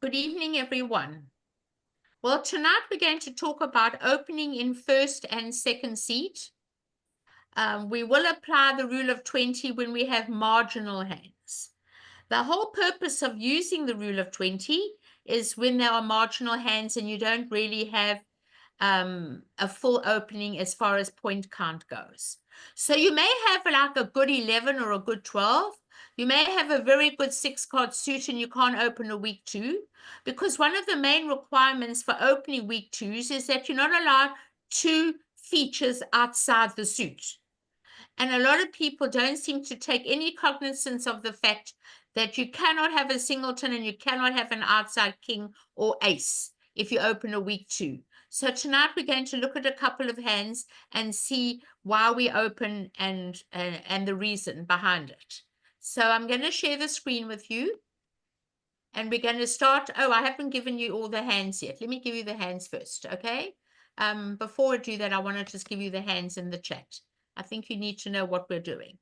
Good evening, everyone. Well, tonight we're going to talk about opening in first and second seat. We will apply the rule of 20 when we have marginal hands. The whole purpose of using the rule of 20 is when there are marginal hands and you don't really have a full opening as far as point count goes. So you may have like a good 11 or a good 12. You may have a very good 6-card suit and you can't open a weak 2, because one of the main requirements for opening weak 2s is that you're not allowed 2 features outside the suit. And a lot of people don't seem to take any cognizance of the fact that you cannot have a singleton and you cannot have an outside king or ace if you open a weak 2. So tonight we're going to look at a couple of hands and see why we open and the reason behind it. So I'm going to share the screen with you. And we're going to start. Oh, I haven't given you all the hands yet. Let me give you the hands first, okay? Before I do that, I want to just give you the hands in the chat. I think you need to know what we're doing.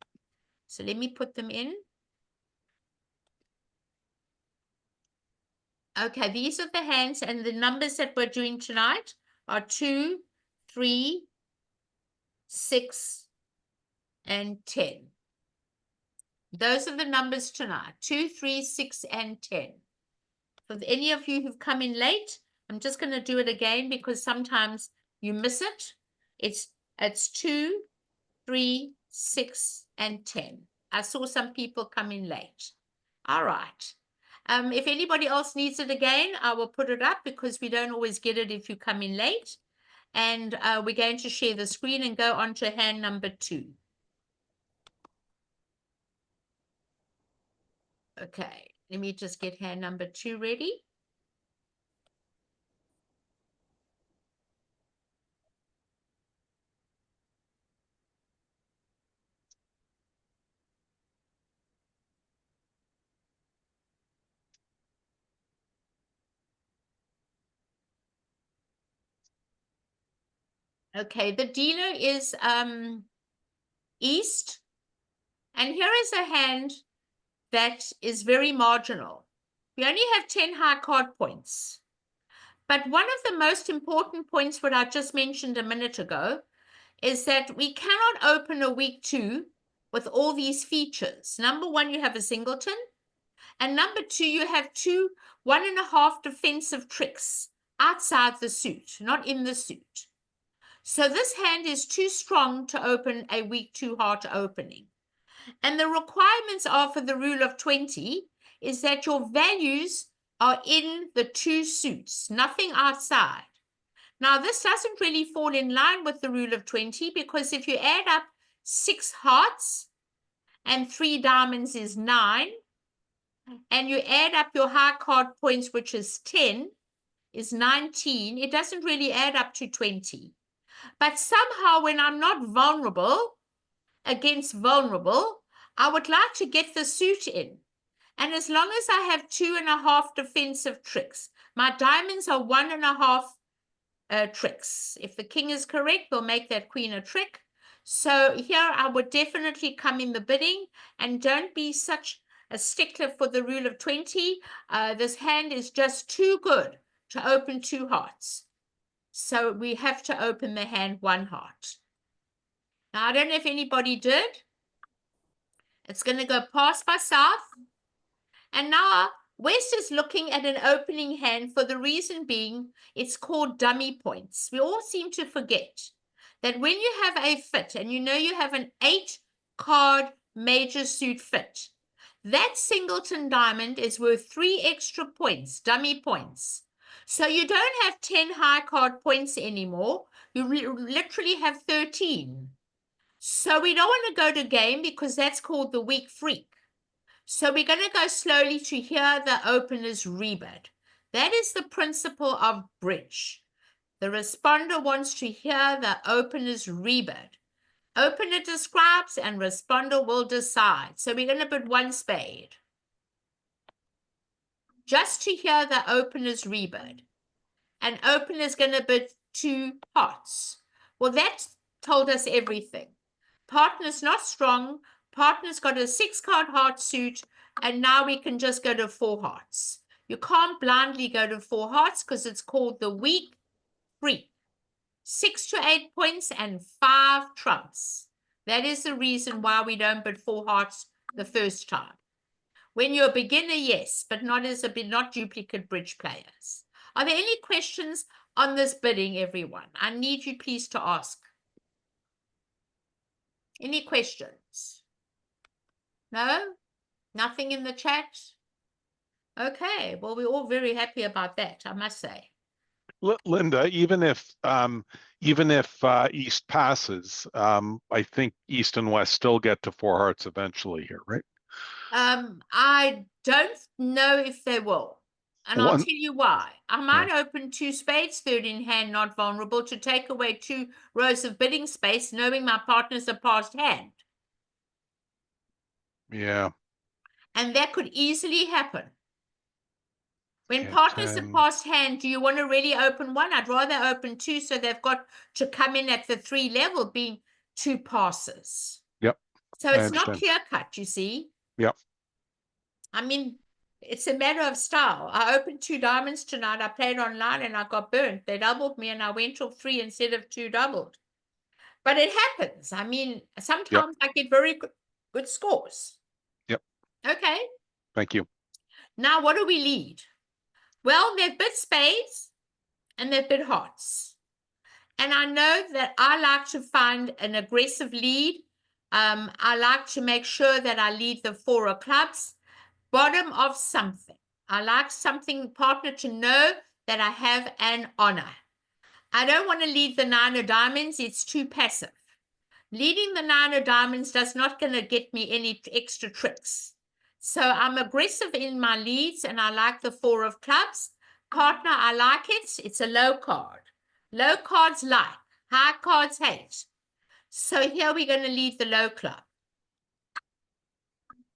So let me put them in. Okay, these are the hands, and the numbers that we're doing tonight are 2, 3, 6, and 10. Those are the numbers tonight, 2, 3, 6, and 10. For any of you who've come in late, I'm just going to do it again because sometimes you miss it. It's 2, 3, 6, and 10. I saw some people come in late. All right. If anybody else needs it again, I will put it up because we don't always get it if you come in late. And we're going to share the screen and go on to hand number 2. Okay, let me just get hand number 2 ready. Okay, the dealer is East. And here is a hand that is very marginal. We only have 10 high card points. But one of the most important points, what I just mentioned a minute ago, is that we cannot open a weak 2 with all these features. Number 1, you have a singleton. And number 2, you have 2 1.5 defensive tricks outside the suit, not in the suit. So this hand is too strong to open a weak 2 heart opening. And the requirements are for the rule of 20 is that your values are in the 2 suits, nothing outside. Now, this doesn't really fall in line with the rule of 20 because if you add up 6 hearts and 3 diamonds is 9, and you add up your high card points, which is 10, is 19, it doesn't really add up to 20. But somehow when I'm not vulnerable against vulnerable, I would like to get the suit in. And as long as I have 2.5 defensive tricks, my diamonds are 1.5 tricks. If the king is correct, we'll make that queen a trick. So here I would definitely come in the bidding, and don't be such a stickler for the rule of 20. This hand is just too good to open 2 hearts. So we have to open the hand 1 heart. Now, I don't know if anybody did. It's going to go past by south. And now West is looking at an opening hand for the reason being it's called dummy points. We all seem to forget that when you have a fit and you know you have an 8-card major suit fit, that singleton diamond is worth 3 extra points, dummy points. So you don't have 10 high card points anymore. You literally have 13. So we don't want to go to game because that's called the weak freak. So we're going to go slowly to hear the opener's rebid. That is the principle of bridge. The responder wants to hear the opener's rebid. Opener describes and responder will decide. So we're going to bid 1 spade. Just to hear the opener's rebid. And opener's going to bid 2 hearts. Well, that told us everything. Partner's not strong. Partner's got a 6-card heart suit. And now we can just go to 4 hearts. You can't blindly go to 4 hearts because it's called the weak freak. 6 to 8 points and 5 trumps. That is the reason why we don't bid 4 hearts the first time. When you're a beginner, yes, but not duplicate bridge players. Are there any questions on this bidding, everyone? I need you please to ask. Any questions? No? Nothing in the chat? Okay, well, we're all very happy about that, I must say. Linda, even if East passes, I think East and West still get to 4 hearts eventually here, right? I don't know if they will. And I'll tell you why. I might open 2 spades, third in hand, not vulnerable, to take away 2 rows of bidding space, knowing my partner's a passed hand. Yeah. And that could easily happen. When partners are passed hand, do you want to really open 1? I'd rather open 2 so they've got to come in at the 3 level, being 2 passes. Yep. So it's not clear cut, you see. Yep. I mean, it's a matter of style. I opened 2 diamonds tonight. I played online and I got burnt. They doubled me and I went off 3 instead of 2 doubled. But it happens. I mean, sometimes I get very good scores. Yep. Okay. Thank you. Now, what do we lead? Well, they've bid spades and they've bid hearts. And I know that I like to find an aggressive lead. I like to make sure that I lead the 4 of clubs. Bottom of something. I like something partner to know that I have an honor. I don't want to lead the 9 of diamonds. It's too passive. Leading the 9 of diamonds does not going to get me any extra tricks. So I'm aggressive in my leads and I like the 4 of clubs. Partner, I like it. It's a low card. Low cards like, high cards hate. So here we're going to lead the low club.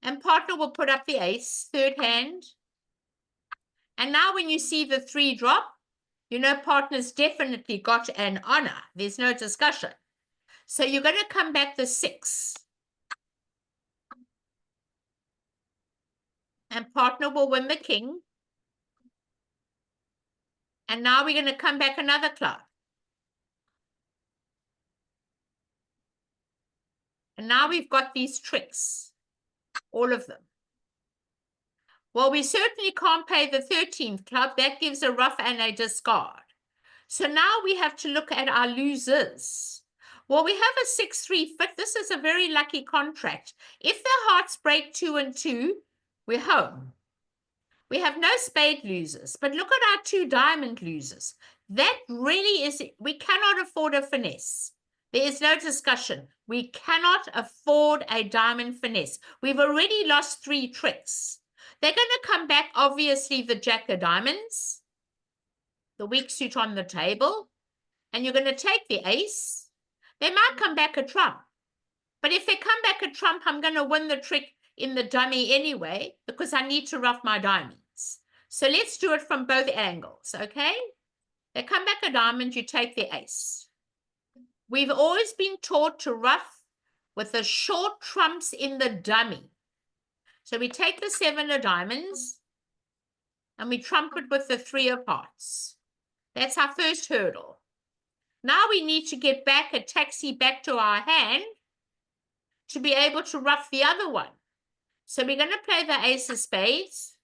And partner will put up the ace, third hand. And now when you see the 3 drop, you know partner's definitely got an honor. There's no discussion. So you're going to come back the 6. And partner will win the king. And now we're going to come back another club. And now we've got these tricks, all of them. Well, we certainly can't play the 13th club. That gives a ruff and a discard. So now we have to look at our losers. Well, we have a 6-3 fit. This is a very lucky contract. If the hearts break 2 and 2, we're home. We have no spade losers, but look at our 2 diamond losers. That really is, we cannot afford a finesse. There is no discussion. We cannot afford a diamond finesse. We've already lost 3 tricks. They're going to come back, obviously, the jack of diamonds, the weak suit on the table, and you're going to take the ace. They might come back a trump. But if they come back a trump, I'm going to win the trick in the dummy anyway, because I need to ruff my diamonds. So let's do it from both angles, okay? They come back a diamond, you take the ace. We've always been taught to ruff with the short trumps in the dummy. So we take the 7 of diamonds and we trump it with the 3 of hearts. That's our first hurdle. Now we need to get back a taxi back to our hand to be able to ruff the other one. So we're going to play the ace of spades.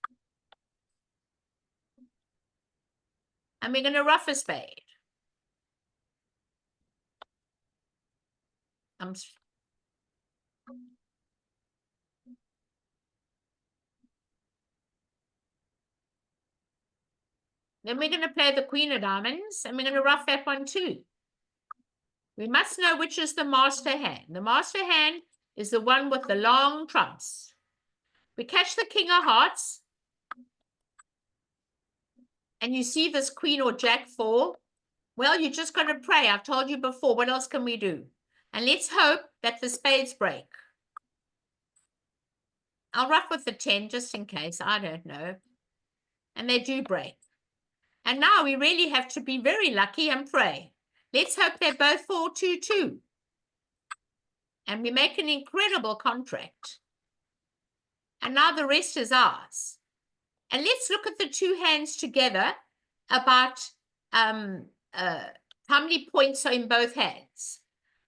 And we're going to ruff a spade. Then we're going to play the queen of diamonds, and we're going to ruff that one too. We must know which is the master hand. The master hand is the one with the long trumps. We catch the king of hearts, and you see this queen or jack fall. Well, you just got to pray. I've told you before. What else can we do? And let's hope that the spades break. I'll ruff with the 10 just in case. I don't know. And they do break. And now we really have to be very lucky and pray. Let's hope they both fall 2-2. And we make an incredible contract. And now the rest is ours. And let's look at the two hands together about how many points are in both hands.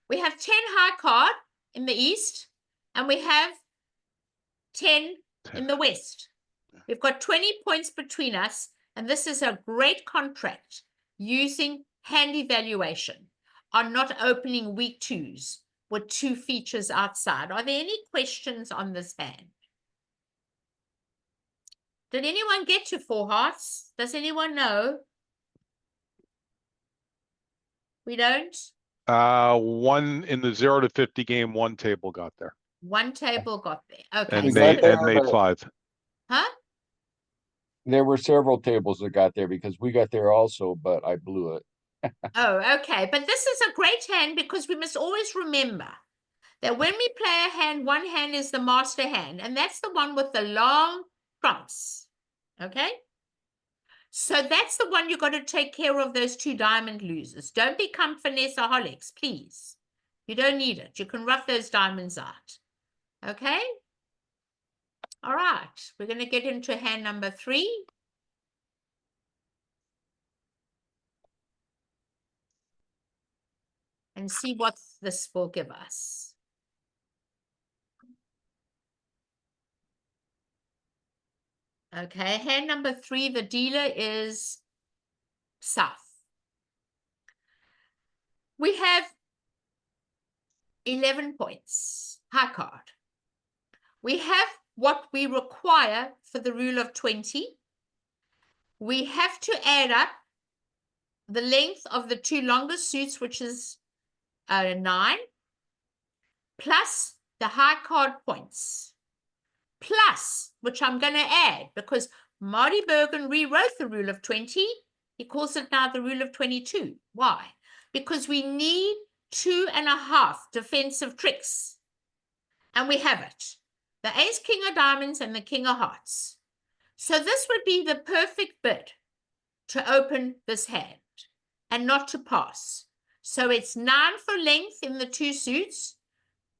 We have 10 high card in the east, and we have 10 in the west. We've got 20 points between us, and this is a great contract using hand evaluation on not opening weak twos with two features outside. Are there any questions on this hand? Did anyone get to 4 hearts? Does anyone know? We don't? One in the 0 to 50 game, one table got there. One table got there. Okay. And We got there, made but 5. Huh? there were several tables that got there because we got there also, but I blew it. Oh, okay. But this is a great hand because we must always remember that when we play a hand, one hand is the master hand, and that's the one with the long trumps. Okay? So that's the one you got to take care of, those 2 diamond losers. Don't become finesse-aholics, please. You don't need it. You can rough those diamonds out. Okay? All right. We're going to get into hand number 3. And see what this will give us. Okay, hand number 3, the dealer is south. We have 11 points, high card. We have what we require for the rule of 20. We have to add up the length of the 2 longest suits, which is 9, plus the high card points, plus, which I'm going to add, because Marty Bergen rewrote the rule of 20. He calls it now the rule of 22. Why? Because we need 2.5 defensive tricks. And we have it. The ace, king of diamonds, and the king of hearts. So this would be the perfect bid to open this hand and not to pass. So it's 9 for length in the 2 suits,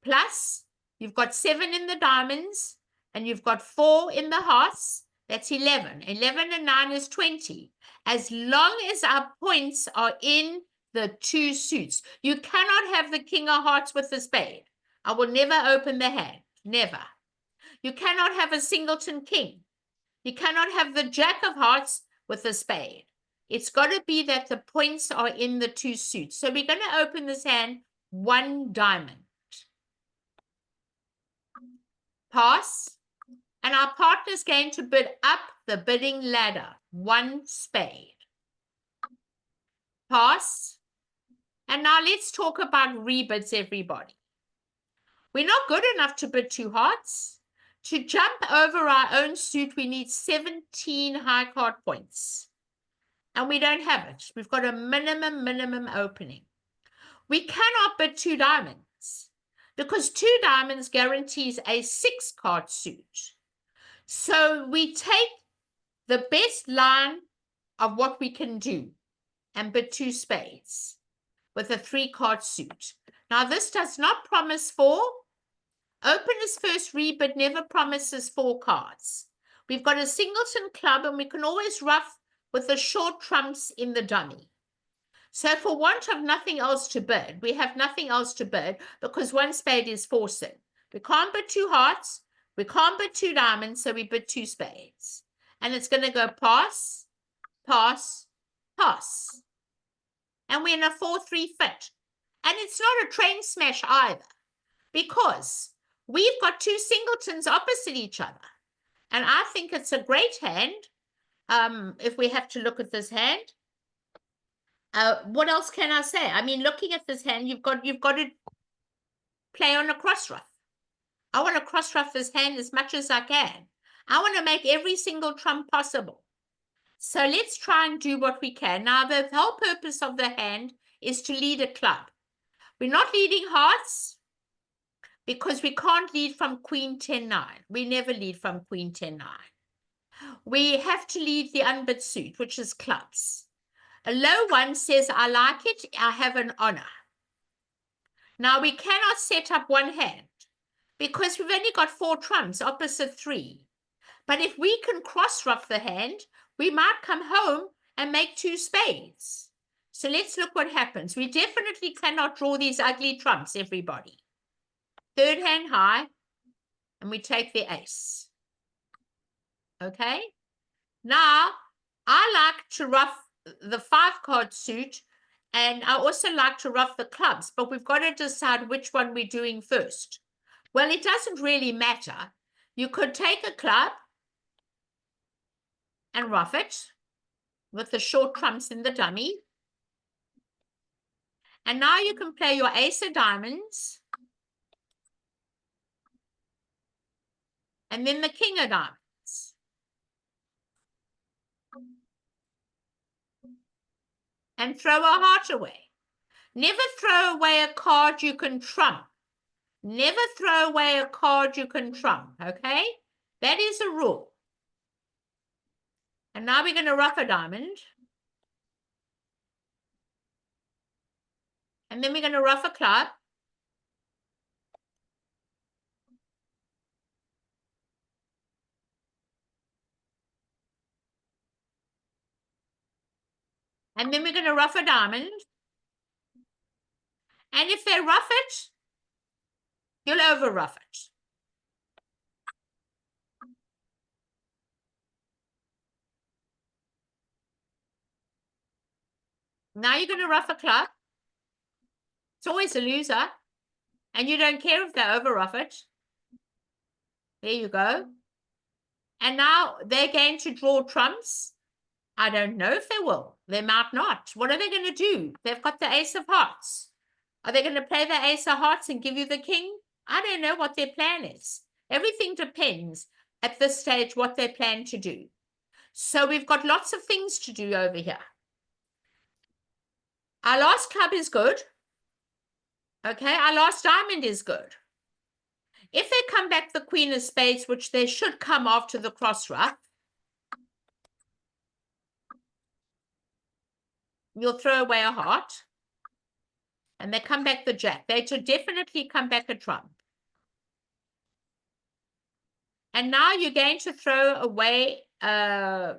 plus you've got 7 in the diamonds, and you've got 4 in the hearts. That's 11. 11 and 9 is 20. As long as our points are in the 2 suits. You cannot have the king of hearts with the spade. I will never open the hand. Never. You cannot have a singleton king. You cannot have the jack of hearts with the spade. It's got to be that the points are in the 2 suits. So we're going to open this hand 1 diamond. Pass. And our partner's going to bid up the bidding ladder, 1 spade. Pass. And now let's talk about rebids, everybody. We're not good enough to bid 2 hearts. To jump over our own suit, we need 17 high card points. And we don't have it. We've got a minimum opening. We cannot bid 2 diamonds because 2 diamonds guarantees a 6 card suit. So we take the best line of what we can do and bid 2 spades with a 3 card suit. Now this does not promise 4. Opener's first rebid never promises 4 cards. We've got a singleton club and we can always rough with the short trumps in the dummy. So for want of nothing else to bid, we have nothing else to bid because 1 spade is forcing. We can't bid 2 hearts. We can't bid 2 diamonds, so we bid 2 spades. And it's going to go pass, pass, pass. And we're in a 4-3 fit. And it's not a train smash either because we've got 2 singletons opposite each other. And I think it's a great hand. If we have to look at this hand, what else can I say? I mean, looking at this hand, you've got to play on a cross ruff. I want to cross ruff this hand as much as I can. I want to make every single trump possible. So let's try and do what we can. Now, the whole purpose of the hand is to lead a club. We're not leading hearts because we can't lead from queen 10-9. We never lead from queen 10-9. We have to lead the unbid suit, which is clubs. A low one says, I like it, I have an honor. Now, we cannot set up one hand because we've only got 4 trumps opposite 3. But if we can cross-ruff the hand, we might come home and make 2 spades. So let's look what happens. We definitely cannot draw these ugly trumps, everybody. Third hand high, and we take the ace. Okay? Now, I like to ruff the 5-card suit, and I also like to ruff the clubs, but we've got to decide which one we're doing first. Well, it doesn't really matter. You could take a club and ruff it with the short trumps in the dummy. And now you can play your ace of diamonds. And then the king of diamonds. And throw a heart away. Never throw away a card you can trump. Never throw away a card you can trump, okay? That is a rule. And now we're going to ruff a diamond. And then we're going to ruff a club. And then we're going to ruff a diamond. And if they ruff it, you'll over ruff it. Now you're going to ruff a club. It's always a loser. And you don't care if they over ruff it. There you go. And now they're going to draw trumps. I don't know if they will. They might not. What are they going to do? They've got the ace of hearts. Are they going to play the ace of hearts and give you the king? I don't know what their plan is. Everything depends at this stage what they plan to do. So we've got lots of things to do over here. Our last club is good. Okay, our last diamond is good. If they come back the queen of spades, which they should come after the cross ruff, you'll throw away a heart. And they come back the jack. They should definitely come back a trump. And now you're going to throw away the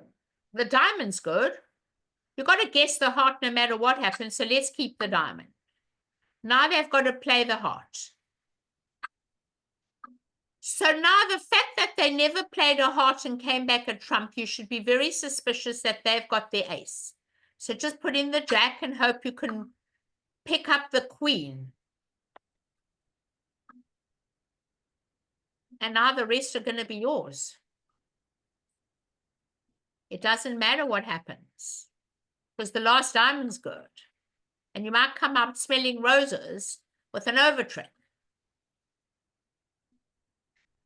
diamond's good. You've got to guess the heart no matter what happens, so let's keep the diamond. Now they've got to play the heart. So now the fact that they never played a heart and came back a trump, you should be very suspicious that they've got their ace. So just put in the jack and hope you can pick up the queen. And now the rest are going to be yours. It doesn't matter what happens, because the last diamond's good. And you might come up smelling roses with an overtrick.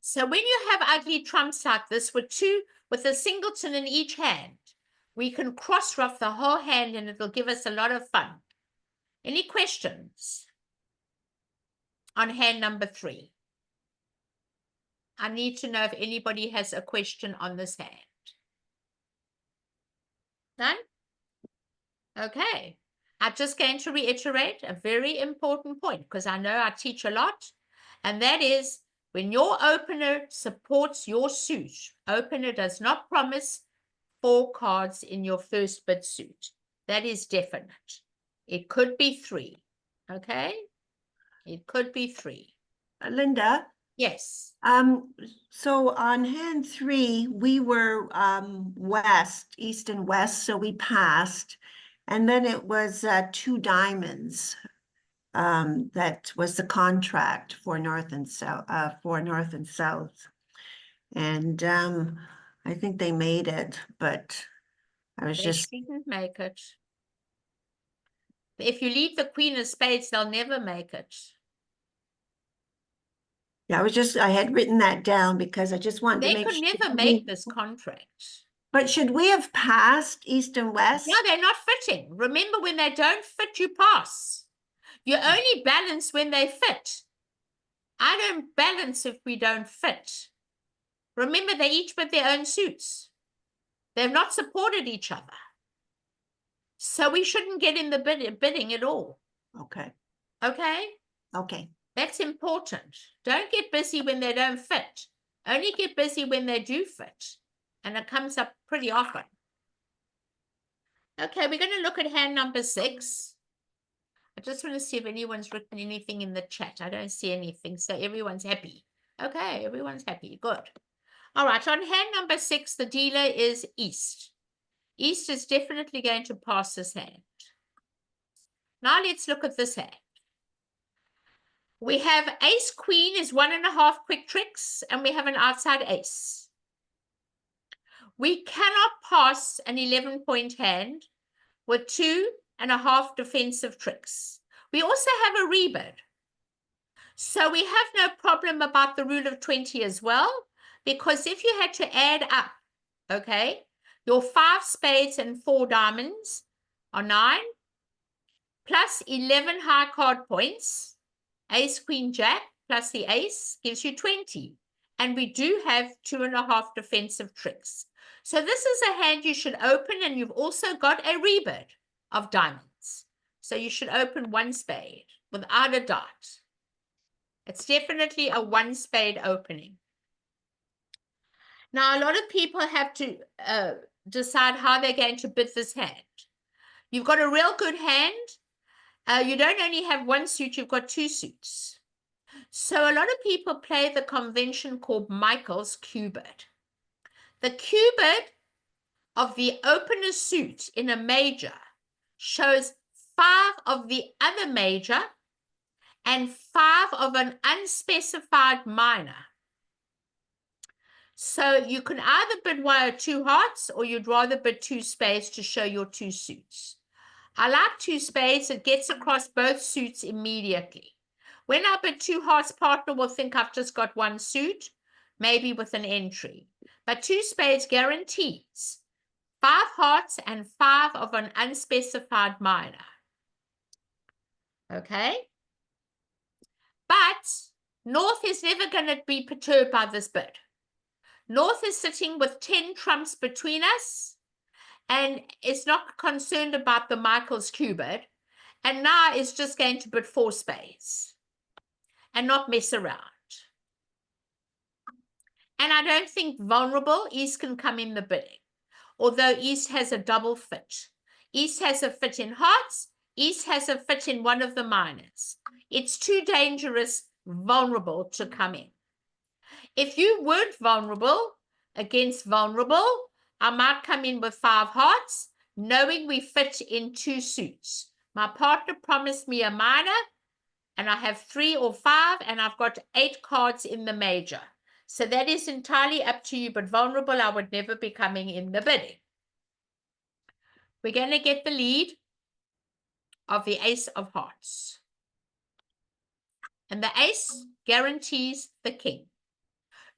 So when you have ugly trumps like this with a singleton in each hand, we can cross ruff the whole hand and it'll give us a lot of fun. Any questions on hand number 3? I need to know if anybody has a question on this hand. None? Okay. I'm just going to reiterate a very important point, because I know I teach a lot, and that is when your opener supports your suit, opener does not promise 4 cards in your first bid suit. That is definite. It could be 3. Okay? It could be 3. Linda, Yes. so on hand 3, we were east and west, so we passed. And then it was 2 diamonds. That was the contract for north and south, And I think they made it, but I was They just, didn't make it. If you leave the queen of spades, they'll never make it. yeah, I had written that down because I just wanted to They make could sure. never make this contract. But should we have passed east and west? No, they're not fitting. Remember, when they don't fit, you pass. You only balance when they fit. I don't balance if we don't fit. Remember, they each with their own suits. They've not supported each other. So we shouldn't get in the bidding at all. Okay. Okay? Okay. That's important. Don't get busy when they don't fit. Only get busy when they do fit. And it comes up pretty often. Okay, we're going to look at hand number 6. I just want to see if anyone's written anything in the chat. I don't see anything, so everyone's happy. Okay, everyone's happy. Good. All right, on hand number 6, the dealer is East. East is definitely going to pass this hand. Now let's look at this hand. We have ace queen is 1.5 quick tricks, and we have an outside ace. We cannot pass an 11-point hand with 2.5 defensive tricks. We also have a rebid. So we have no problem about the rule of 20 as well, because if you had to add up, okay, your 5 spades and 4 diamonds are 9, plus 11 high card points, ace, queen, jack, plus the ace gives you 20. And we do have 2.5 defensive tricks. So this is a hand you should open, and you've also got a rebid of diamonds. So you should open 1 spade without a doubt. It's definitely a 1 spade opening. Now, a lot of people have to decide how they're going to bid this hand. You've got a real good hand. You don't only have 1 suit, you've got 2 suits. So a lot of people play the convention called Michael's Q-bid. The Q-bid of the opener suit in a major shows 5 of the other major and 5 of an unspecified minor. So you can either bid 1 or 2 hearts, or you'd rather bid 2 spades to show your 2 suits. I like 2 spades. It gets across both suits immediately. When I bid 2 hearts, partner will think I've just got 1 suit, maybe with an entry. But 2 spades guarantees 5 hearts and 5 of an unspecified minor. Okay? But North is never going to be perturbed by this bid. North is sitting with 10 trumps between us and is not concerned about the Michael's Q-bid, and now is just going to bid 4 spades and not mess around. And I don't think vulnerable East can come in the bidding, although East has a double fit. East has a fit in hearts, East has a fit in one of the minors. It's too dangerous, vulnerable to come in. If you weren't vulnerable against vulnerable, I might come in with 5 hearts, knowing we fit in 2 suits. My partner promised me a minor, and I have 3 or 5, and I've got 8 cards in the major. So that is entirely up to you, but vulnerable, I would never be coming in the bidding. We're going to get the lead of the ace of hearts. And the ace guarantees the king.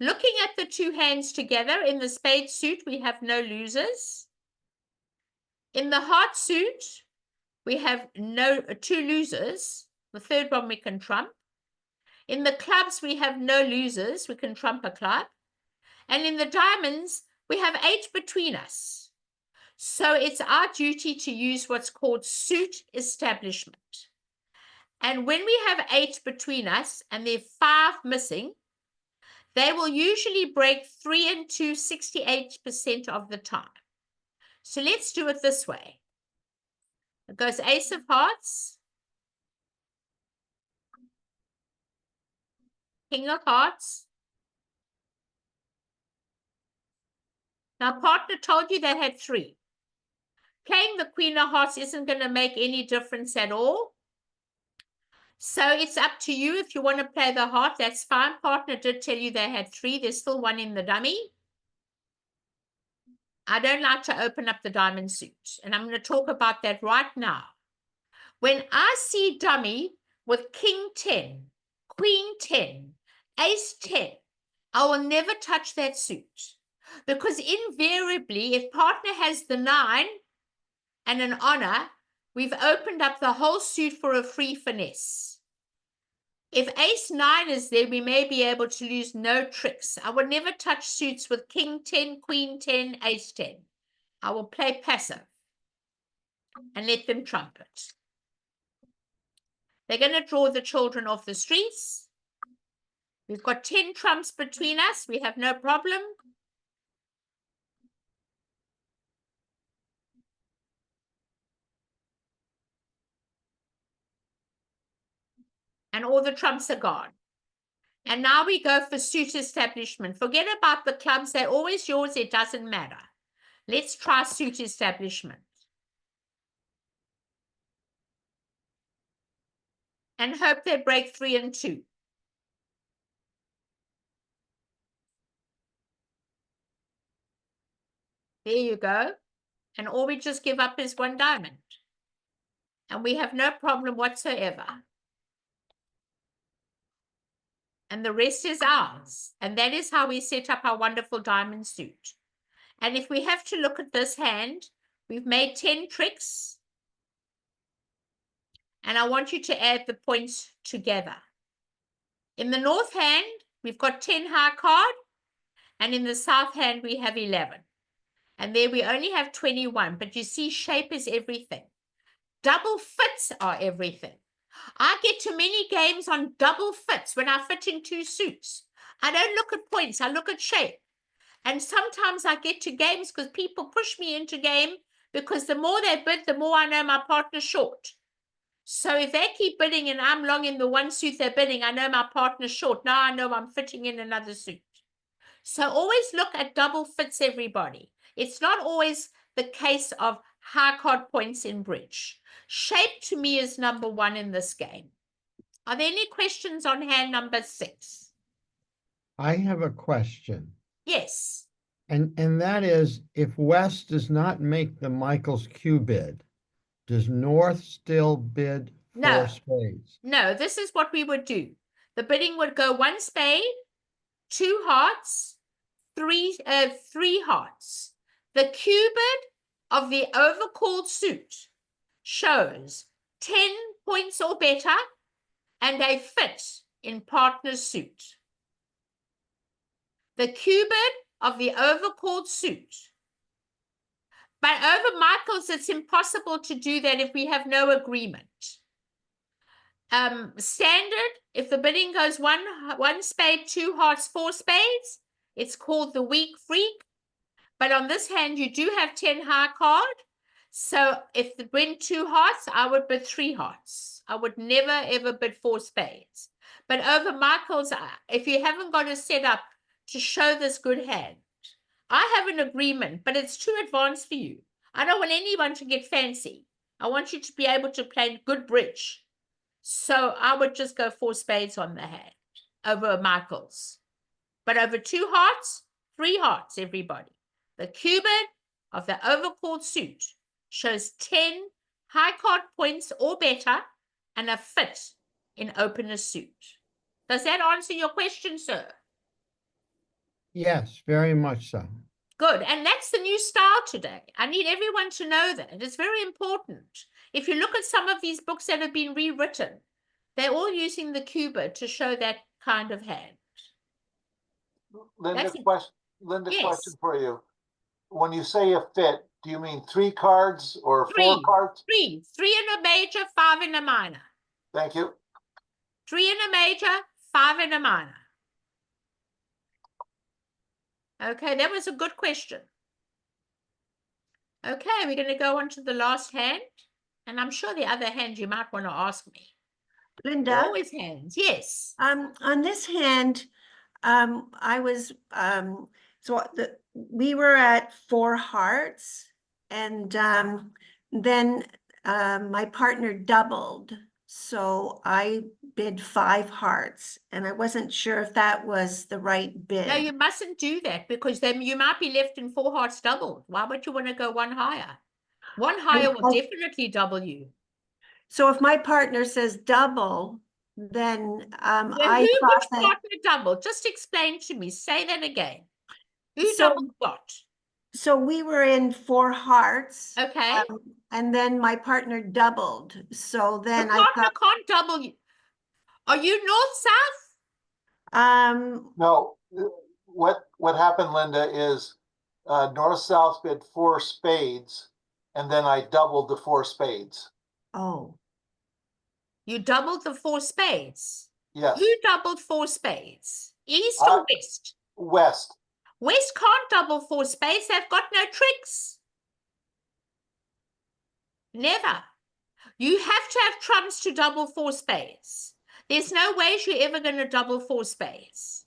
Looking at the 2 hands together, in the spade suit, we have no losers. In the heart suit, we have 2 losers. The third one we can trump. In the clubs, we have no losers. We can trump a club. And in the diamonds, we have 8 between us. So it's our duty to use what's called suit establishment. And when we have 8 between us and there are 5 missing, they will usually break 3 and 2 68% of the time. So let's do it this way. It goes ace of hearts, king of hearts. Now, partner told you they had 3. Playing the queen of hearts isn't going to make any difference at all. So it's up to you. If you want to play the heart, that's fine. Partner did tell you they had 3. There's still 1 in the dummy. I don't like to open up the diamond suit, and I'm going to talk about that right now. When I see dummy with king 10, queen 10, ace 10, I will never touch that suit, because invariably, if partner has the 9 and an honor, we've opened up the whole suit for a free finesse. If ace 9 is there, we may be able to lose no tricks. I will never touch suits with king 10, queen 10, ace 10. I will play passive and let them trumpet. They're going to draw the children off the streets. We've got 10 trumps between us. We have no problem. And all the trumps are gone. And now we go for suit establishment. Forget about the clubs. They're always yours. It doesn't matter. Let's try suit establishment. And hope they break 3 and 2. There you go. And all we just give up is 1 diamond. And we have no problem whatsoever. And the rest is ours. And that is how we set up our wonderful diamond suit. And if we have to look at this hand, we've made 10 tricks. And I want you to add the points together. In the north hand, we've got 10 high card. And in the south hand, we have 11. And there we only have 21. But you see, shape is everything. Double fits are everything. I get to many games on double fits when I fit in 2 suits. I don't look at points. I look at shape. And sometimes I get to games because people push me into game because the more they bid, the more I know my partner's short. So if they keep bidding and I'm long in the one suit they're bidding, I know my partner's short. Now I know I'm fitting in another suit. So always look at double fits, everybody. It's not always the case of high card points in bridge. Shape to me is number 1 in this game. Are there any questions on hand number 6? I have a question. Yes. And that is, if West does not make the Michael's Q bid, does North still bid No. 4 spades? No, this is what we would do. The bidding would go 1 spade, 2 hearts, 3 hearts. The Q bid of the overcalled suit shows 10 points or better and a fit in partner's suit. The Q bid of the overcalled suit. But over Michael's, it's impossible to do that if we have no agreement. Standard, if the bidding goes one spade, 2 hearts, 4 spades, it's called the weak freak. But on this hand, you do have 10 high card. So if the win 2 hearts, I would bid 3 hearts. I would never, ever bid 4 spades. But over Michael's, if you haven't got a setup to show this good hand, I have an agreement, but it's too advanced for you. I don't want anyone to get fancy. I want you to be able to play good bridge. So I would just go 4 spades on the hand over Michael's. But over 2 hearts, 3 hearts, everybody. The Q bid of the overcalled suit shows 10 high card points or better and a fit in opener suit. Does that answer your question, sir? Yes, very much so. Good. And that's the new style today. I need everyone to know that. It's very important. If you look at some of these books that have been rewritten, they're all using the Q bid to show that kind of hand. Linda, Yes. question for you. When you say a fit, do you mean 3 cards or 4 cards? 3 in a major, 5 in a minor. Thank you. 3 in a major, 5 in a minor. Okay, that was a good question. Okay, we're going to go on to the last hand. And I'm sure the other hand you might want to ask me. Linda, Always hands, yes. on this hand, we were at 4 hearts, and then my partner doubled, so I bid 5 hearts, and I wasn't sure if that was the right bid. No, you mustn't do that because then you might be left in 4 hearts doubled. Why would you want to go 1 higher? 1 higher will definitely double you. So if my partner says double, then Which that partner doubled? Just explain to me. Say that again. Who So- doubled what? so we were in 4 hearts. Okay. And then my partner doubled. So then Your I partner can't double you. Are you north-south? thought, No, what happened, Linda, is North-South bid 4 spades, and then I doubled the 4 spades. oh, You doubled the 4 spades. Yes. Who doubled 4 spades? East I- or West? West. West can't double 4 spades. They've got no tricks. Never. You have to have trumps to double 4 spades. There's no way you're ever going to double 4 spades.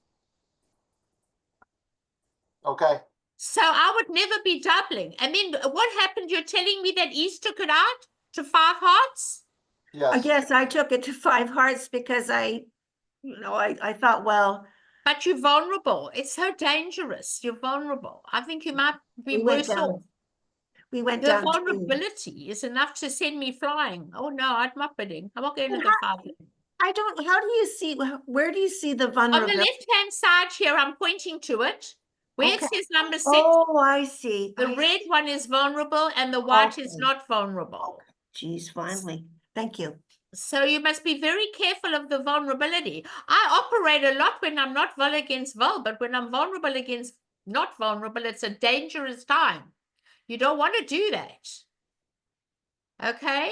Okay. So I would never be doubling. And then what happened? You're telling me that East took it out to 5 hearts? Yes. Yes, I took it to 5 hearts because I thought, well, But you're vulnerable. It's so dangerous. You're vulnerable. I think you might be we went worse down. off. We went The down to, vulnerability is enough to send me flying. Oh no, I'm not bidding. I'm not going to the 5. how do you see, where do you see the On the vulnerability? left-hand side here, I'm pointing to it. Where Okay. it says number 6, Oh, I see. the red one is vulnerable and the white is Okay. not vulnerable. Geez, finally. Thank you. So you must be very careful of the vulnerability. I operate a lot when I'm not vul against vul, but when I'm vulnerable against not vulnerable, it's a dangerous time. You don't want to do that. Okay?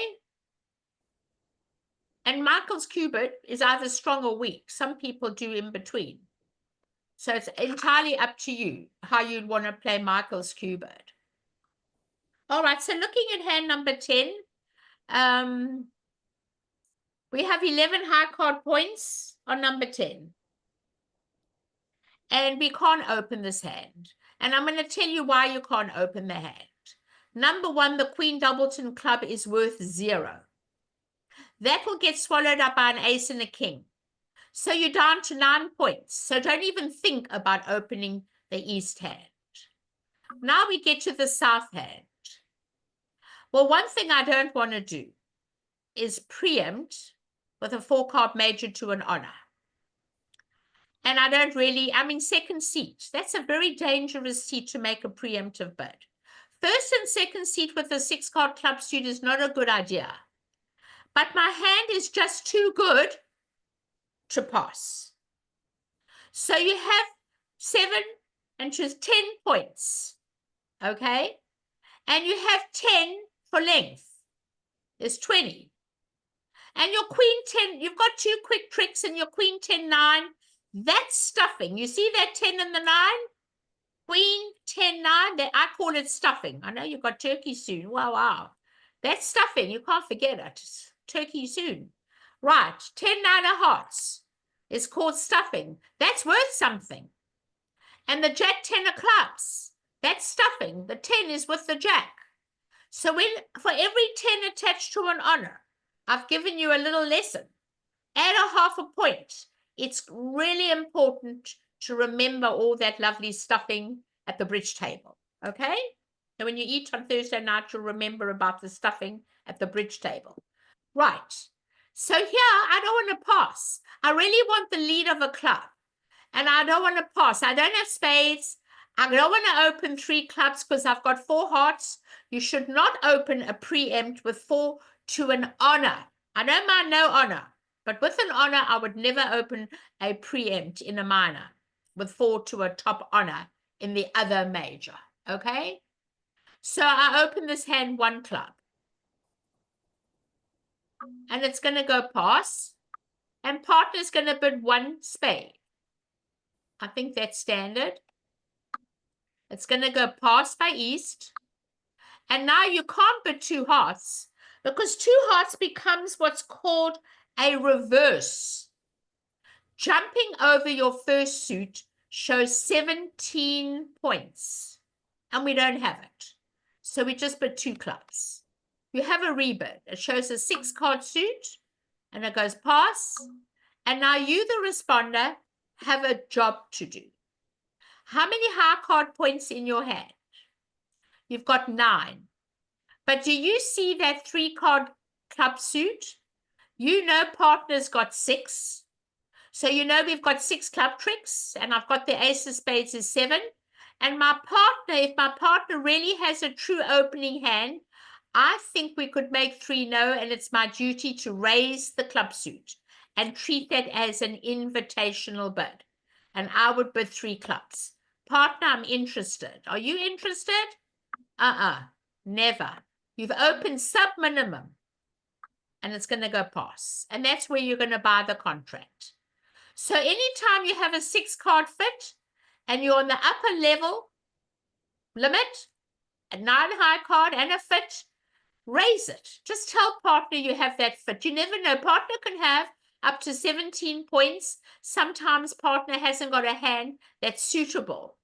And Michael's cubit is either strong or weak. Some people do in between. So it's entirely up to you how you'd want to play Michael's cubit. All right, so looking at hand number 10, we have 11 high card points on number 10. And we can't open this hand. And I'm going to tell you why you can't open the hand. Number 1, the Queen Doubleton club is worth 0. That will get swallowed up by an ace and a king. So you're down to 9 points. So don't even think about opening the East hand. Now we get to the South hand. Well, one thing I don't want to do is preempt with a 4-card major to an honor. And I don't really, I'm in second seat. That's a very dangerous seat to make a preemptive bid. First and second seat with a 6-card club suit is not a good idea. But my hand is just too good to pass. So you have 7 and just 10 points. Okay? And you have 10 for length. There's 20. And your queen 10, you've got 2 quick tricks and your queen 10, 9. That's stuffing. You see that 10 and the 9? Queen 10, 9. That, I call it stuffing. I know you've got turkey soon. Wow, wow. That's stuffing. You can't forget it. It's turkey soon. Right. 10, 9 of hearts is called stuffing. That's worth something. And the Jack 10 of clubs, that's stuffing. The 10 is with the Jack. So when for every 10 attached to an honor, I've given you a little lesson. Add a half a point. It's really important to remember all that lovely stuffing at the bridge table, okay? And when you eat on Thursday night, you'll remember about the stuffing at the bridge table. Right. So here, I don't want to pass. I really want the lead of a club. And I don't want to pass. I don't have spades. I don't want to open 3 clubs because I've got 4 hearts. You should not open a preempt with 4 to an honor. I don't mind no honor, but with an honor, I would never open a preempt in a minor with 4 to a top honor in the other major. Okay? So I open this hand 1 club. And it's going to go pass. And partner's going to bid 1 spade. I think that's standard. It's going to go pass by East. And now you can't bid 2 hearts because 2 hearts becomes what's called a reverse. Jumping over your first suit shows 17 points. And we don't have it. So we just bid 2 clubs. You have a rebid. It shows a 6-card suit. And it goes pass. And now you, the responder, have a job to do. How many high card points in your hand? You've got 9. But do you see that 3-card club suit? You know partner's got 6. So you know we've got 6 club tricks, and I've got the ace of spades is 7. And my partner, if my partner really has a true opening hand, I think we could make 3 no, and it's my duty to raise the club suit and treat that as an invitational bid. And I would bid 3 clubs. Partner, I'm interested. Are you interested? Never. You've opened sub-minimum. And it's going to go pass. And that's where you're going to buy the contract. So anytime you have a 6-card fit and you're on the upper level limit, a 9 high card and a fit, raise it. Just tell partner you have that fit. You never know. Partner can have up to 17 points. Sometimes partner hasn't got a hand that's suitable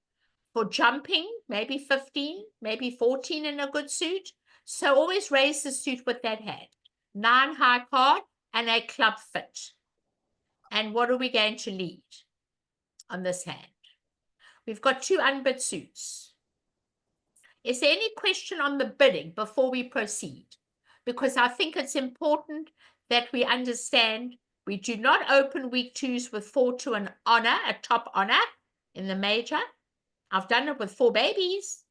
for jumping, maybe 15, maybe 14 in a good suit. So always raise the suit with that hand. 9 high card and a club fit. And what are we going to lead on this hand? We've got 2 unbid suits. Is there any question on the bidding before we proceed? Because I think it's important that we understand we do not open week 2s with 4 to an honor, a top honor in the major. I've done it with 4 babies,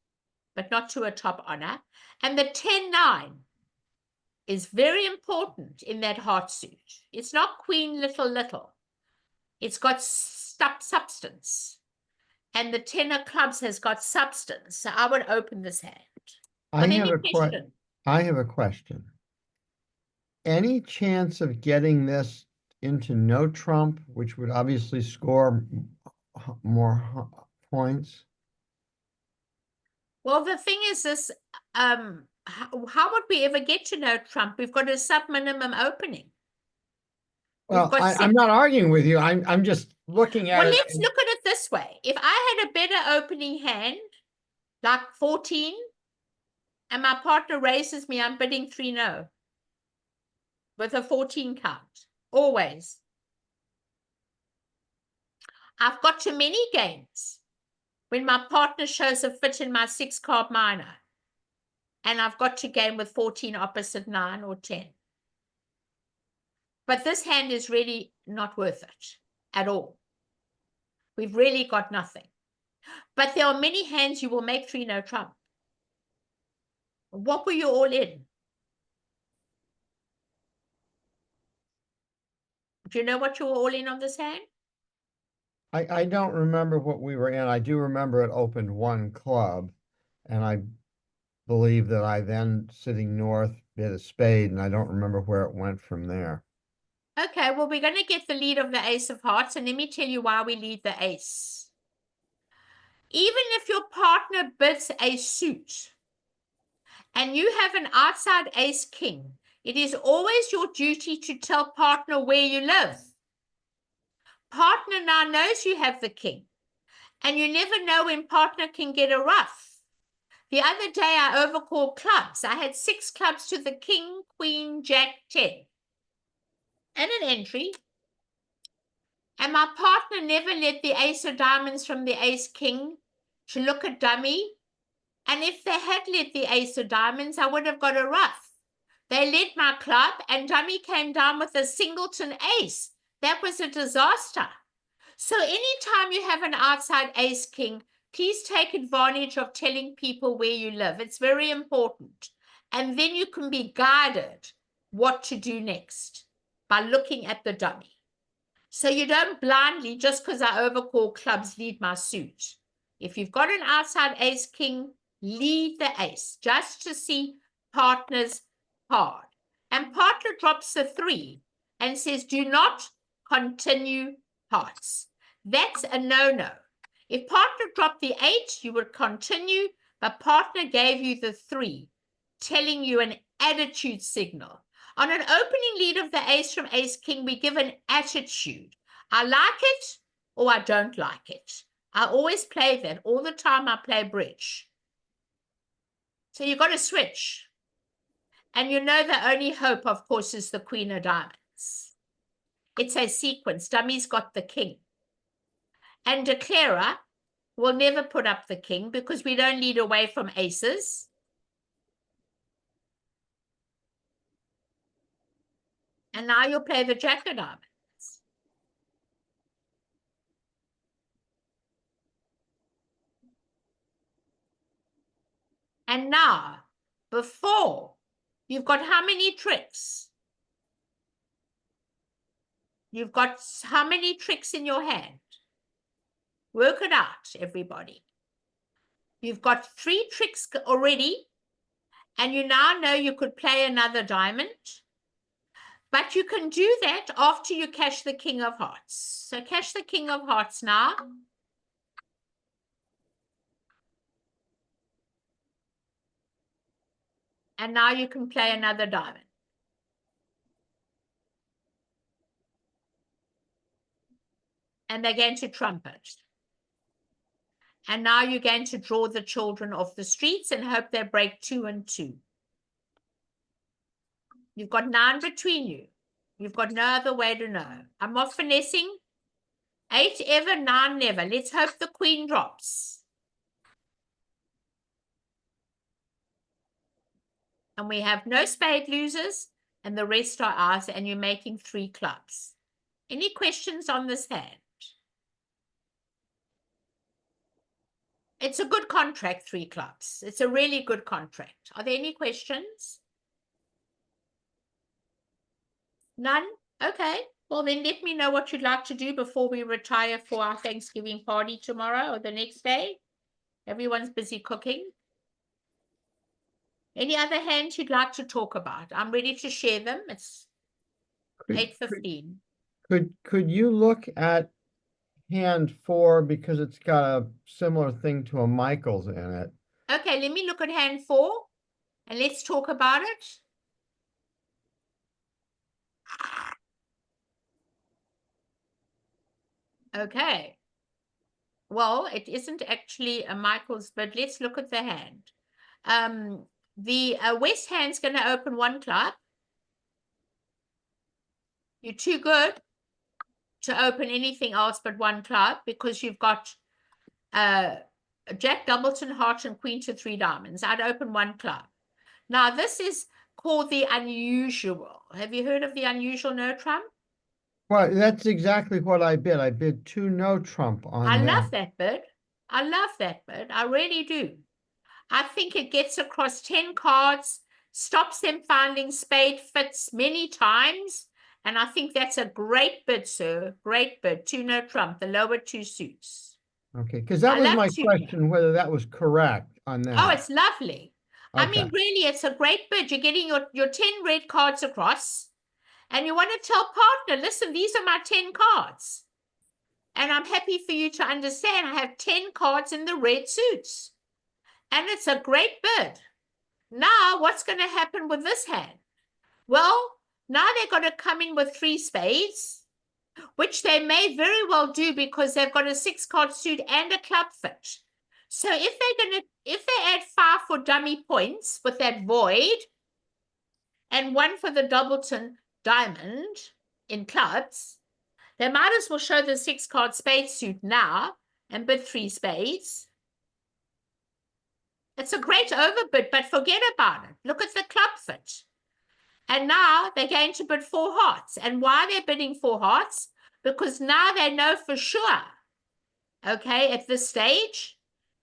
but not to a top honor. And the 10-9 is very important in that heart suit. It's not queen little. It's got substance. And the 10 of clubs has got substance. So I would open this hand. I On have any a question? I have a question. Any chance of getting this into no trump, which would obviously score more points? Well, the thing is this, how would we ever get to no trump? We've got a sub-minimum opening. Well, I'm not arguing with you. I'm just looking at Well, it. let's look at it this way. If I had a better opening hand, like 14, and my partner raises me, I'm bidding 3-0 with a 14 count, always. I've got too many games when my partner shows a fit in my 6-card minor, and I've got to game with 14 opposite 9 or 10. But this hand is really not worth it at all. We've really got nothing. But there are many hands you will make 3-0 trump. What were you all in? Do you know what you were all in on this hand? I don't remember what we were in. I do remember it opened 1 club, and I believe that I then, sitting north, bid a spade, and I don't remember where it went from there. Okay, well, we're going to get the lead of the ace of hearts, and let me tell you why we lead the ace. Even if your partner bids a suit, and you have an outside ace king, it is always your duty to tell partner where you live. Partner now knows you have the king, and you never know when partner can get a rough. The other day I overcalled clubs. I had 6 clubs to the king, queen, jack, 10, and an entry. And my partner never let the ace of diamonds from the ace king to look at dummy. And if they had let the ace of diamonds, I would have got a rough. They led my club, and dummy came down with a singleton ace. That was a disaster. So anytime you have an outside ace king, please take advantage of telling people where you live. It's very important. And then you can be guided what to do next by looking at the dummy. So you don't blindly, just because I overcall clubs, lead my suit. If you've got an outside ace king, lead the ace just to see partner's card. And partner drops the 3 and says, do not continue hearts. That's a no-no. If partner dropped the 8, you would continue, but partner gave you the 3, telling you an attitude signal. On an opening lead of the ace from ace king, we give an attitude. I like it or I don't like it. I always play that. All the time I play bridge. So you've got to switch. And you know the only hope, of course, is the queen of diamonds. It's a sequence. Dummy's got the king. And declarer will never put up the king because we don't lead away from aces. And now you'll play the jack of diamonds. And now, before, you've got how many tricks? You've got how many tricks in your hand? Work it out, everybody. You've got 3 tricks already, and you now know you could play another diamond. But you can do that after you cash the king of hearts. So cash the king of hearts now. And now you can play another diamond. And they're going to trumpet. And now you're going to draw the children off the streets and hope they break 2 and 2. You've got 9 between you. You've got no other way to know. I'm not finessing. 8 ever, 9 never. Let's hope the queen drops. And we have no spade losers, and the rest are ours, and you're making 3 clubs. Any questions on this hand? It's a good contract, 3 clubs. It's a really good contract. Are there any questions? None? Okay. Well, then let me know what you'd like to do before we retire for our Thanksgiving party tomorrow or the next day. Everyone's busy cooking. Any other hands you'd like to talk about? I'm ready to share them. It's 8:15. Could you look at hand 4 because it's got a similar thing to a Michael's in it? Okay, let me look at hand 4 and let's talk about it. Okay. Well, it isn't actually a Michael's, but let's look at the hand. The West hand's going to open 1 club. You're too good to open anything else but 1 club because you've got Jack, Doubleton, Heart, and Queen to 3 diamonds. I'd open 1 club. Now, this is called the unusual. Have you heard of the unusual no trump? Well, that's exactly what I bid. I bid 2 no trump on I that. love that bid. I love that bid. I really do. I think it gets across 10 cards, stops them finding spade fits many times. And I think that's a great bid, sir. Great bid. 2 no trump, the lower 2 suits. Okay, because that I was love my 2 question, whether that was correct on that. Oh, it's lovely. I mean, Okay. really, it's a great bid. You're getting your 10 red cards across. And you want to tell partner, listen, these are my 10 cards. And I'm happy for you to understand I have 10 cards in the red suits. And it's a great bid. Now, what's going to happen with this hand? Well, now they're going to come in with 3 spades, which they may very well do because they've got a 6-card suit and a club fit. So if they add 5 for dummy points with that void and 1 for the Doubleton diamond in clubs, they might as well show the 6-card spade suit now and bid 3 spades. It's a great overbid, but forget about it. Look at the club fit. And now they're going to bid 4 hearts. And why they're bidding 4 hearts? Because now they know for sure, okay, at this stage,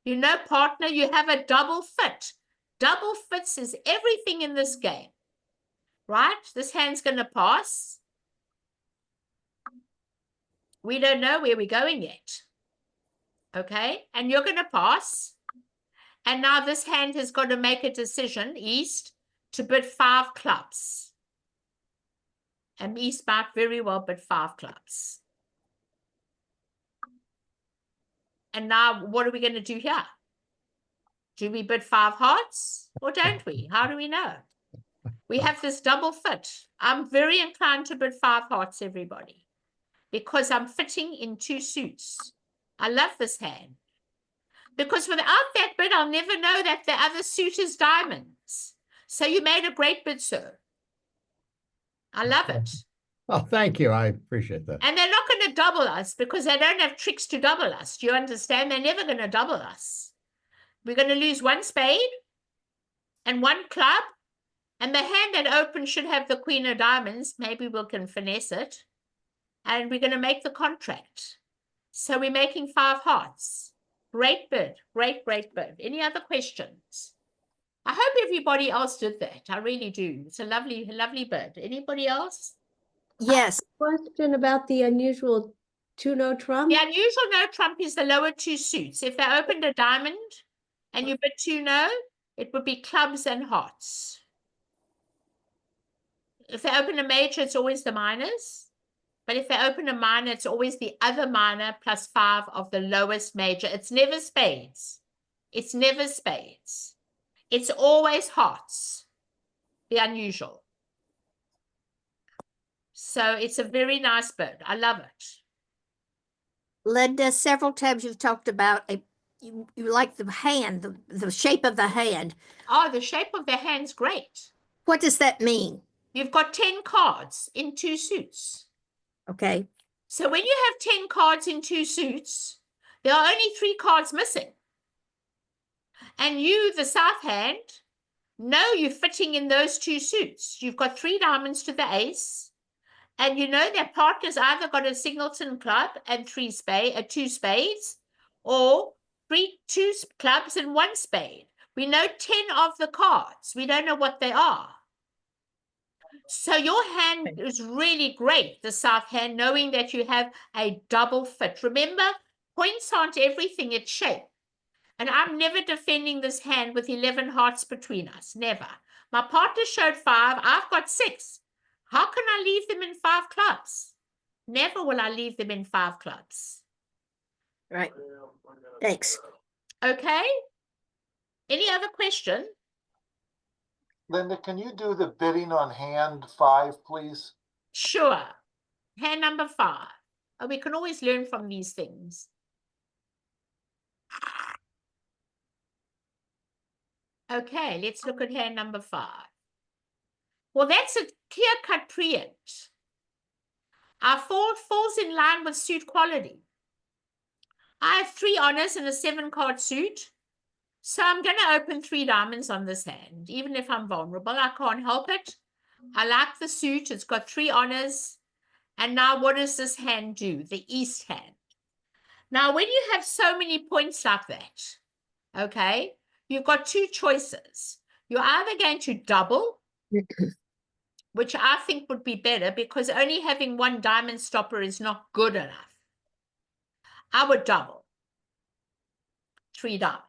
you know, partner, you have a double fit. Double fits is everything in this game, right? This hand's going to pass. We don't know where we're going yet, okay? And you're going to pass. And now this hand has got to make a decision, East, to bid 5 clubs. And East might very well bid 5 clubs. And now what are we going to do here? Do we bid 5 hearts or don't we? How do we know? We have this double fit. I'm very inclined to bid 5 hearts, everybody, because I'm fitting in 2 suits. I love this hand. Because without that bid, I'll never know that the other suit is diamonds. So you made a great bid, sir. I love it. Oh, thank you. I appreciate that. And they're not going to double us because they don't have tricks to double us. Do you understand? They're never going to double us. We're going to lose 1 spade and 1 club. And the hand that opens should have the queen of diamonds. Maybe we can finesse it. And we're going to make the contract. So we're making 5 hearts. Great bid. Great, great bid. Any other questions? I hope everybody else did that. I really do. It's a lovely, lovely bid. Anybody else? Yes, question about the unusual 2 no trump. The unusual no trump is the lower 2 suits. If they opened a diamond and you bid 2 no, it would be clubs and hearts. If they open a major, it's always the minors. But if they open a minor, it's always the other minor plus 5 of the lowest major. It's never spades. It's never spades. It's always hearts, the unusual. So it's a very nice bird. I love it. Linda, several times you've talked about you like the hand, the shape of the hand. Oh, the shape of the hand's great. What does that mean? You've got 10 cards in 2 suits. Okay. So when you have 10 cards in 2 suits, there are only 3 cards missing. And you, the south hand, know you're fitting in those 2 suits. You've got 3 diamonds to the ace, and you know their partner's either got a singleton club and 2 spades, or 2 clubs and 1 spade. We know 10 of the cards. We don't know what they are. So your hand is really great, the south hand, knowing that you have a double fit. Remember, points aren't everything, it's shape. And I'm never defending this hand with 11 hearts between us, never. My partner showed 5, I've got 6. How can I leave them in 5 clubs? Never will I leave them in 5 clubs. Right. Thanks. Okay. Any other question? Linda, can you do the bidding on hand 5, please? Sure. Hand number 5. Oh, we can always learn from these things. Okay, let's look at hand number 5. Well, that's a clear-cut preempt. Our fold falls in line with suit quality. I have 3 honors and a 7-card suit. So I'm going to open 3 diamonds on this hand. Even if I'm vulnerable, I can't help it. I like the suit. It's got 3 honors. And now what does this hand do? The east hand. Now, when you have so many points like that, okay, you've got 2 choices. You're either going to double, which I think would be better because only having 1 diamond stopper is not good enough. I would double 3 diamonds.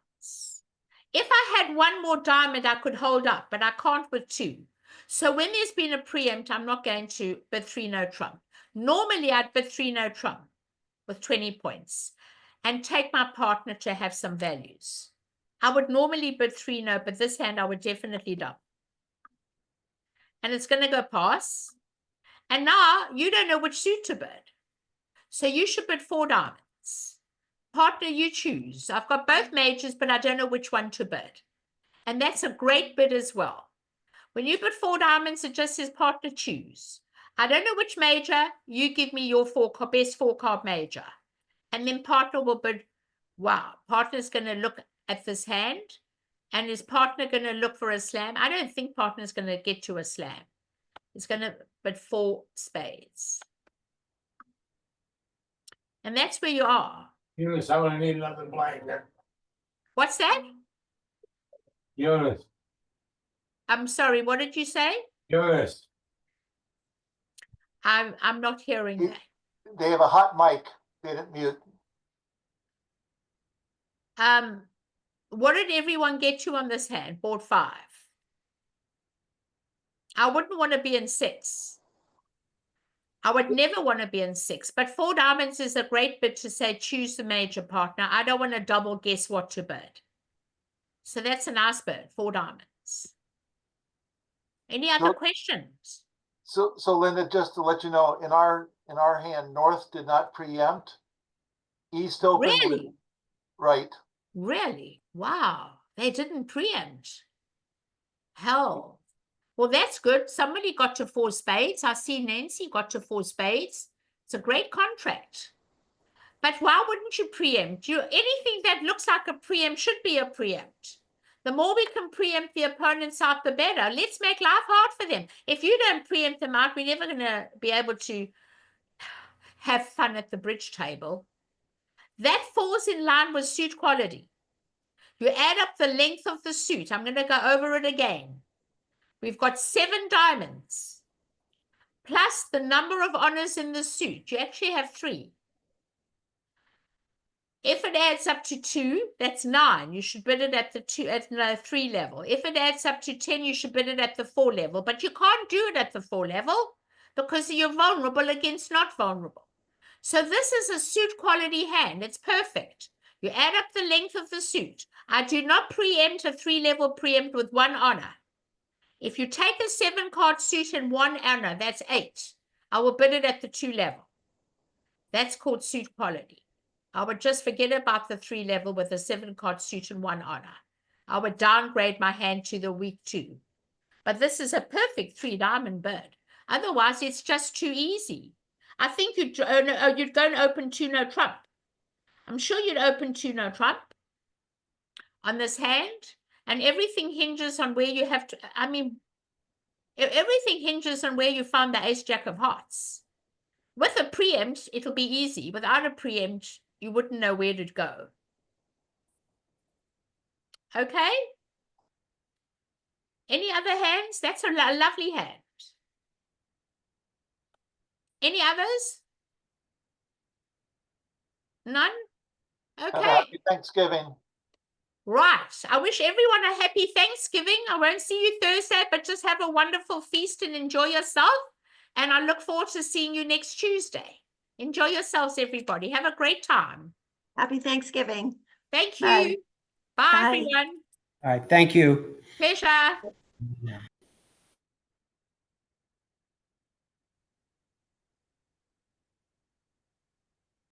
If I had 1 more diamond, I could hold up, but I can't with 2. So when there's been a preempt, I'm not going to bid 3 no trump. Normally, I'd bid 3 no trump with 20 points and take my partner to have some values. I would normally bid 3 no, but this hand I would definitely double. And it's going to go pass. And now you don't know which suit to bid. So you should bid 4 diamonds. Partner, you choose. I've got both majors, but I don't know which one to bid. And that's a great bid as well. When you bid 4 diamonds, it just says partner, choose. I don't know which major. You give me your best 4-card major. And then partner will bid, wow, partner's going to look at this hand. And is partner going to look for a slam? I don't think partner's going to get to a slam. It's going to bid 4 spades. And that's where you are. Eunice, I'm gonna need another blanket. What's that? Eunice, I'm sorry, what did you say? Eunice. I'm not hearing that. They have a hot mic. They didn't mute. What did everyone get to on this hand? Board 5. I wouldn't want to be in 6. I would never want to be in 6, but 4 diamonds is a great bid to say, choose the major partner. I don't want to double guess what to bid. So that's a nice bid, 4 diamonds. Any other questions? So Linda, just to let you know, in our hand, North did not preempt. East opened. Really? Right. Really? Wow. They didn't preempt. Hell. Well, that's good. Somebody got to 4 spades. I see Nancy got to 4 spades. It's a great contract. But why wouldn't you preempt? Anything that looks like a preempt should be a preempt. The more we can preempt the opponents out, the better. Let's make life hard for them. If you don't preempt them out, we're never going to be able to have fun at the bridge table. That falls in line with suit quality. You add up the length of the suit. I'm going to go over it again. We've got 7 diamonds, plus the number of honors in the suit. You actually have 3. If it adds up to 2, that's 9. You should bid it at the 3 level. If it adds up to 10, you should bid it at the 4 level. But you can't do it at the 4 level because you're vulnerable against not vulnerable. So this is a suit quality hand. It's perfect. You add up the length of the suit. I do not preempt a 3-level preempt with 1 honor. If you take a 7-card suit and 1 honor, that's 8. I will bid it at the 2 level. That's called suit quality. I would just forget about the 3 level with a 7-card suit and 1 honor. I would downgrade my hand to the weak 2. But this is a perfect 3-diamond bid. Otherwise, it's just too easy. I think you'd go and open 2 no trump. I'm sure you'd open 2 no trump on this hand. And everything hinges on where you have to, I mean, everything hinges on where you found the ace jack of hearts. With a preempt, it'll be easy. Without a preempt, you wouldn't know where to go. Okay? Any other hands? That's a lovely hand. Any others? None? Have a Okay. happy Thanksgiving. Right. I wish everyone a happy Thanksgiving. I won't see you Thursday, but just have a wonderful feast and enjoy yourself. And I look forward to seeing you next Tuesday. Enjoy yourselves, everybody. Have a great time. Happy Thanksgiving. Thank Bye. you. Bye, Bye. everyone. All right, thank you. Pleasure.